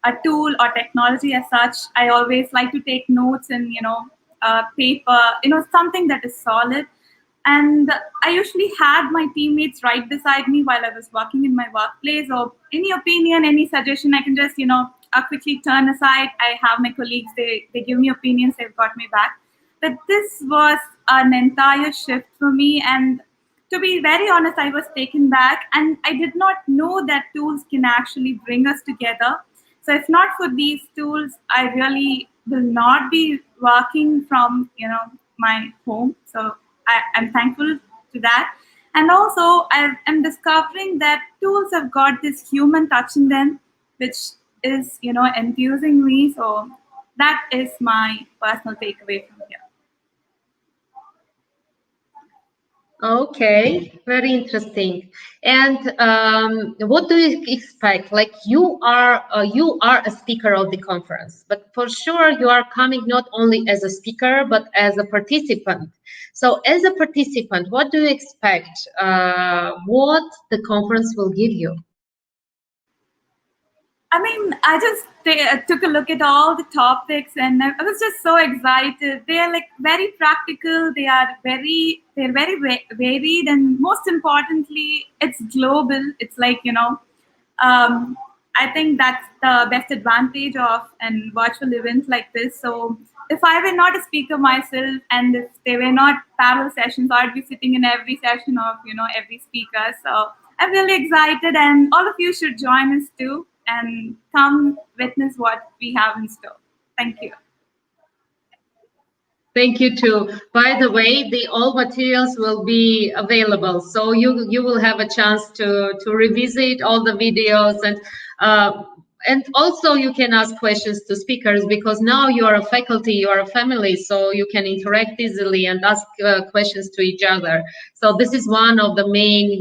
a tool or technology as such. I always like to take notes and, paper, something that is solid. And I usually had my teammates right beside me while I was working in my workplace, or any opinion, any suggestion, I can just, quickly turn aside. I have my colleagues, they give me opinions, they've got me back. But this was an entire shift for me. And to be very honest, I was taken back, and I did not know that tools can actually bring us together. So if not for these tools, I really will not be working from, my home. So I'm thankful to that. And also, I'm discovering that tools have got this human touch in them, which is, enthusing me. So that is my personal takeaway from here. Okay, very interesting. And what do you expect? You are a speaker of the conference, but for sure you are coming not only as a speaker but as a participant. So as a participant, what do you expect? What the conference will give you? I mean, I just took a look at all the topics, and I was just so excited. They are very practical. They're very varied, and most importantly, it's global. It's I think that's the best advantage of a virtual event like this. So if I were not a speaker myself, and if there were not parallel sessions, I'd be sitting in every session of every speaker. So I'm really excited, and all of you should join us too, and come witness what we have in store. Thank you. Thank you too. By the way, all materials will be available, so you will have a chance to revisit all the videos, and also you can ask questions to speakers, because now you are a faculty, you are a family, so you can interact easily and ask questions to each other. So this is one of the main,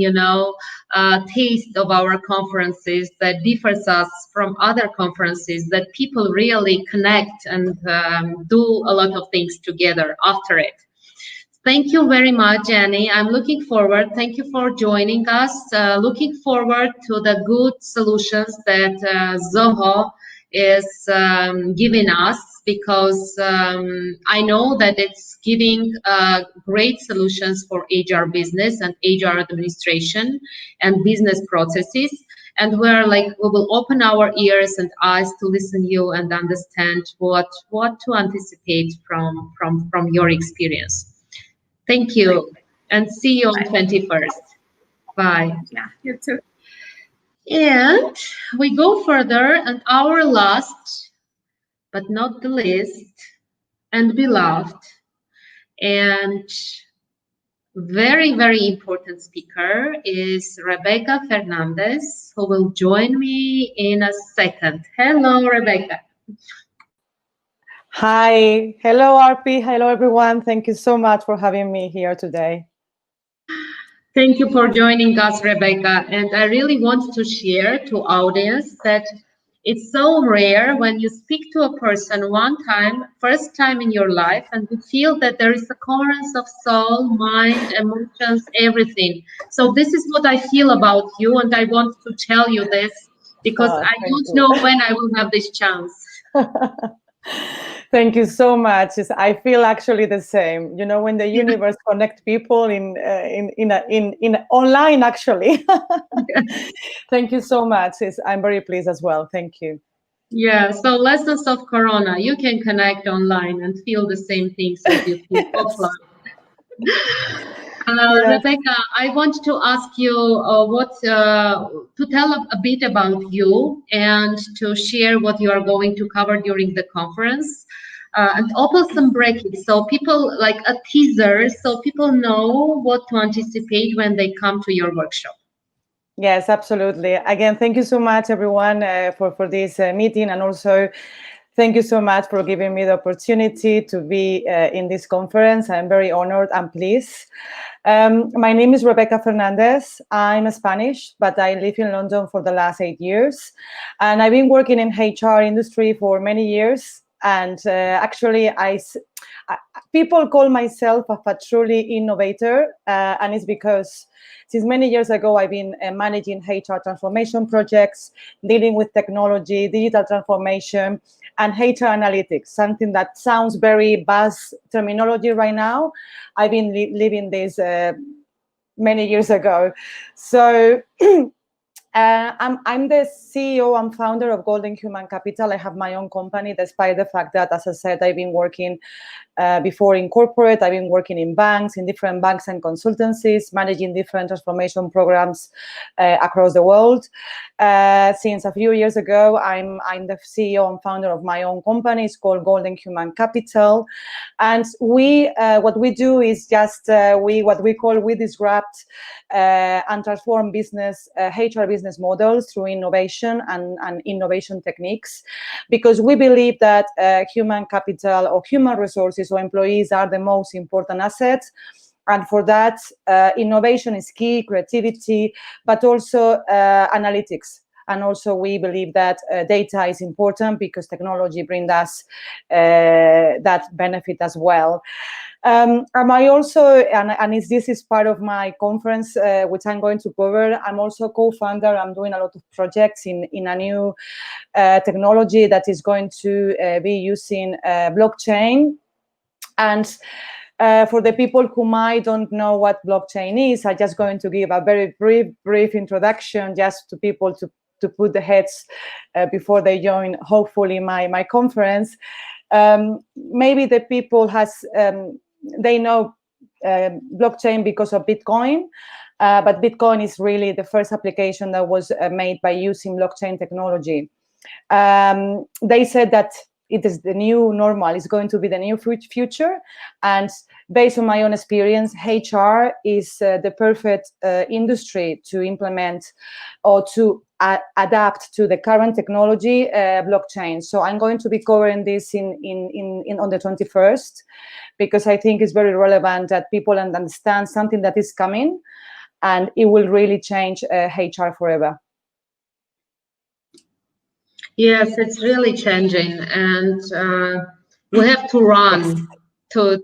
taste of our conferences that differs us from other conferences, that people really connect and do a lot of things together after it. Thank you very much, Annie. I'm looking forward. Thank you for joining us. Looking forward to the good solutions that Zoho is giving us, because I know that it's giving great solutions for HR business and HR administration and business processes. And we will open our ears and eyes to listen to you and understand what to anticipate from your experience. Thank you, and see you on 21st. Bye. Yeah, you too. And we go further, and our last, but not the least, and beloved, and very, very important speaker is Rebecca Fernandez, who will join me in a second. Hello, Rebecca. Hi. Hello, RP. Hello, everyone. Thank you so much for having me here today. Thank you for joining us, Rebecca. And I really want to share to audience that it's so rare when you speak to a person one time, first time in your life, and you feel that there is a coherence of soul, mind, emotions, everything. So this is what I feel about you, and I want to tell you this because I don't know when I will have this chance. Thank you so much. I feel actually the same. You know, when the universe connect people in online, actually. Thank you so much. I'm very pleased as well. Thank you. Yeah. So lessons of Corona. You can connect online and feel the same things as you feel offline. Rebecca, I want to ask you to tell a bit about you and to share what you are going to cover during the conference, and open some brackets so people, like a teaser, so people know what to anticipate when they come to your workshop. Yes, absolutely. Again, thank you so much, everyone, for this meeting, and also thank you so much for giving me the opportunity to be in this conference. I'm very honored and pleased. My name is Rebecca Fernandez. I'm Spanish, but I live in London for the last 8 years. And I've been working in HR industry for many years. And actually, people call myself a truly innovator. And it's because since many years ago, I've been managing HR transformation projects, dealing with technology, digital transformation, and HR analytics, something that sounds very buzz terminology right now. I've been living this many years ago. So I'm the CEO and founder of Golden Human Capital. I have my own company, despite the fact that, as I said, I've been working before in corporate. I've been working in banks, in different banks and consultancies, managing different transformation programs across the world. Since a few years ago, I'm the CEO and founder of my own company. It's called Golden Human Capital. And what we do is just what we call we disrupt and transform business, HR business models through innovation and innovation techniques, because we believe that human capital or human resources or employees are the most important assets. And for that, innovation is key, creativity, but also analytics. And also we believe that data is important because technology brings us that benefit as well. I also, this is part of my conference, which I'm going to cover. I'm also co-founder. I'm doing a lot of projects in a new technology that is going to be using blockchain. And for the people who might don't know what blockchain is, I'm just going to give a very brief introduction just to people to put the heads before they join, hopefully, my conference. Maybe the people they know blockchain because of Bitcoin, but Bitcoin is really the first application that was made by using blockchain technology. They said that it is the new normal, it's going to be the new future. And based on my own experience, HR is the perfect industry to implement or to adapt to the current technology, blockchain. So I'm going to be covering this on the 21st, because I think it's very relevant that people understand something that is coming, and it will really change HR forever. Yes, it's really changing, and we have to run. to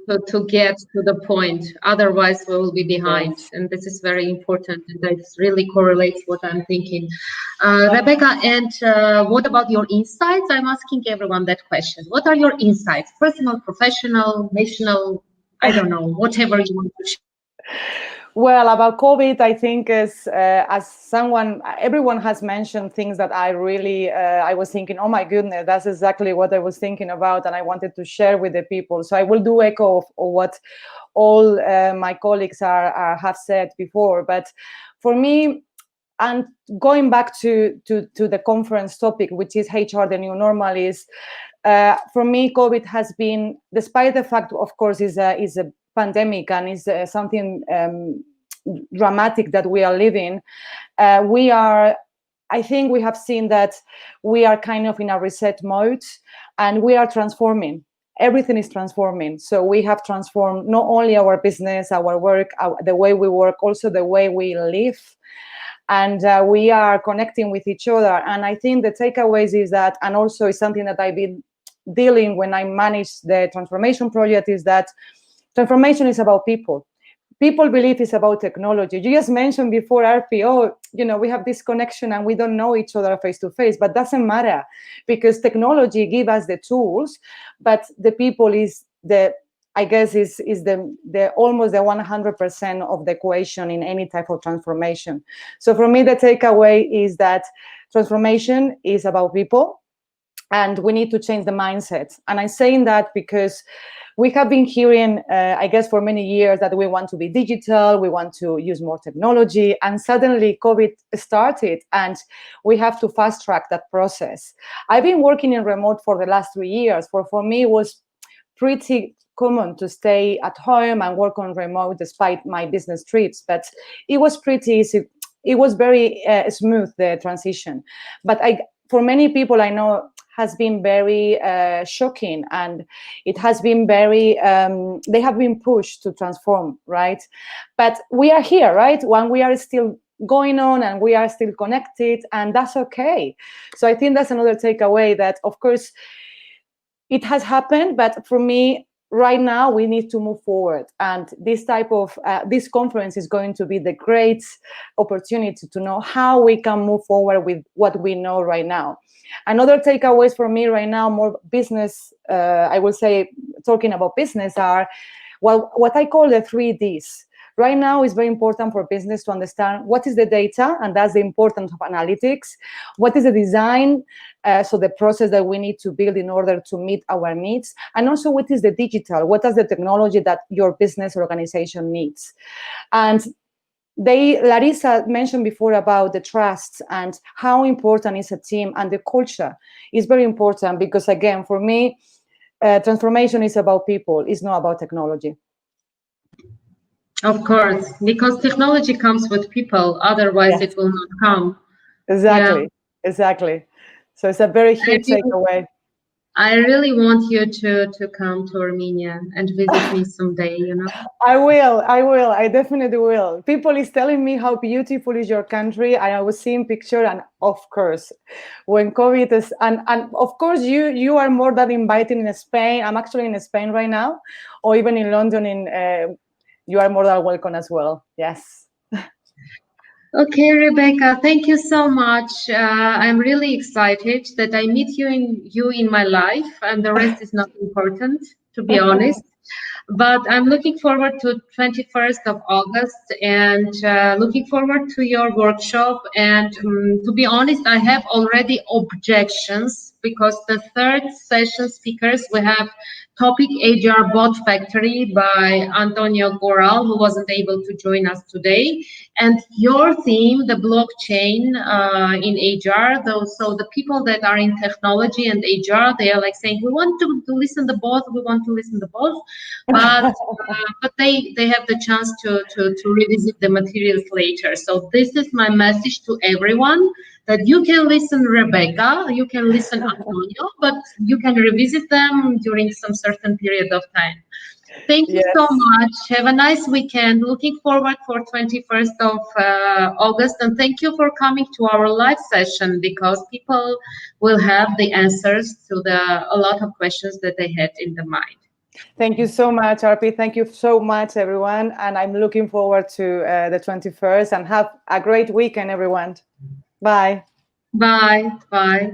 get to the point. Otherwise, we will be behind. Yes. And this is very important. And that really correlates what I'm thinking. Rebecca, and what about your insights? I'm asking everyone that question. What are your insights? Personal, professional, national, I don't know, whatever you want to share. Well, about COVID, I think as everyone has mentioned things that I really, I was thinking, oh my goodness, that's exactly what I was thinking about, and I wanted to share with the people. So I will do echo of what all my colleagues have said before. But for me, and going back to the conference topic, which is HR, the new normal, is for me, COVID has been, despite the fact, of course, is a pandemic and is something dramatic that we are living. I think we have seen that we are kind of in a reset mode, and we are transforming. Everything is transforming. So we have transformed not only our business, our work, the way we work, also the way we live. And we are connecting with each other. And I think the takeaways is that, and also is something that I've been dealing when I manage the transformation project, is that transformation is about people. People believe it's about technology. You just mentioned before, RPO, we have this connection and we don't know each other face to face, but doesn't matter, because technology gives us the tools, but the people is almost the 100% of the equation in any type of transformation. So for me, the takeaway is that transformation is about people, and we need to change the mindset. And I'm saying that because we have been hearing, I guess, for many years that we want to be digital, we want to use more technology, and suddenly COVID started, and we have to fast track that process. I've been working in remote for the last 3 years. For me, it was pretty common to stay at home and work on remote despite my business trips, but it was pretty easy. It was very smooth, the transition. But for many people I know, has been very shocking, and it has been very, they have been pushed to transform, right? But we are here, right? When we are still going on and we are still connected, and that's okay. So I think that's another takeaway, that of course it has happened, but for me, right now we need to move forward, and this type of this conference is going to be the great opportunity to know how we can move forward with what we know right now. Another takeaways for me right now, more business, I will say, talking about business, are, well, what I call the 3 Ds. Right now, it's very important for business to understand what is the data, and that's the importance of analytics. What is the design, so the process that we need to build in order to meet our needs, and also what is the digital, what is the technology that your business organization needs. And Larissa mentioned before about the trust and how important is a team, and the culture is very important, because again, for me, transformation is about people, it's not about technology. Of course, because technology comes with people, otherwise it will not come. Exactly, exactly. So it's a very huge takeaway. I really want you to come to Armenia and visit me someday, I will, I definitely will. People is telling me how beautiful is your country. I was seeing picture, and of course, when COVID is, and of course you are more than invited in Spain. I'm actually in Spain right now, or even in London, you are more than welcome as well. Yes. Okay, Rebecca, thank you so much. I'm really excited that I meet you in my life, and the rest is not important, to be honest. But I'm looking forward to 21st of August, and looking forward to your workshop. And to be honest, I have already objections, because the 3rd session speakers, we have topic HR Bot Factory by Antonio Goral, who wasn't able to join us today. And your theme, the blockchain in HR, so the people that are in technology and HR, they are like saying, we want to listen to both, we want to listen to both. But they have the chance to revisit the materials later. So this is my message to everyone, that you can listen Rebecca, you can listen Antonio, but you can revisit them during some certain period of time. Thank you so much. Have a nice weekend. Looking forward for 21st of August. And thank you for coming to our live session, because people will have the answers to a lot of questions that they had in the mind. Thank you so much, RP. Thank you so much, everyone. And I'm looking forward to the 21st, and have a great weekend, everyone. Bye. Bye. Bye.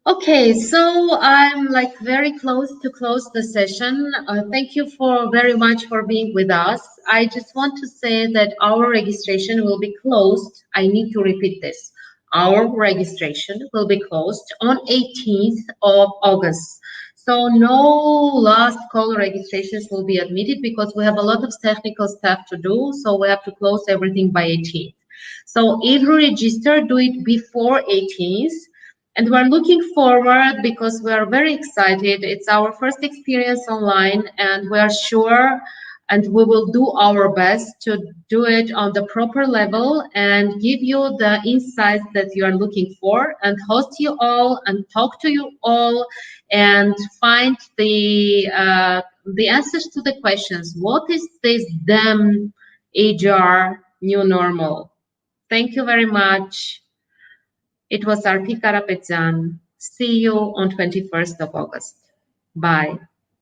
Okay, so I'm like very close to close the session. Thank you very much for being with us. I just want to say that our registration will be closed. I need to repeat this. Our registration will be closed on 18th of August. So no last call registrations will be admitted because we have a lot of technical stuff to do. So we have to close everything by 18th. So if you register, do it before 18th. And we're looking forward because we are very excited. It's our first experience online, and we are sure and we will do our best to do it on the proper level and give you the insights that you are looking for, and host you all and talk to you all and find the answers to the questions. What is this damn HR new normal? Thank you very much. It was 𝐓𝐇𝐄 𝐍𝐄𝐖. See you on 21st of August. Bye.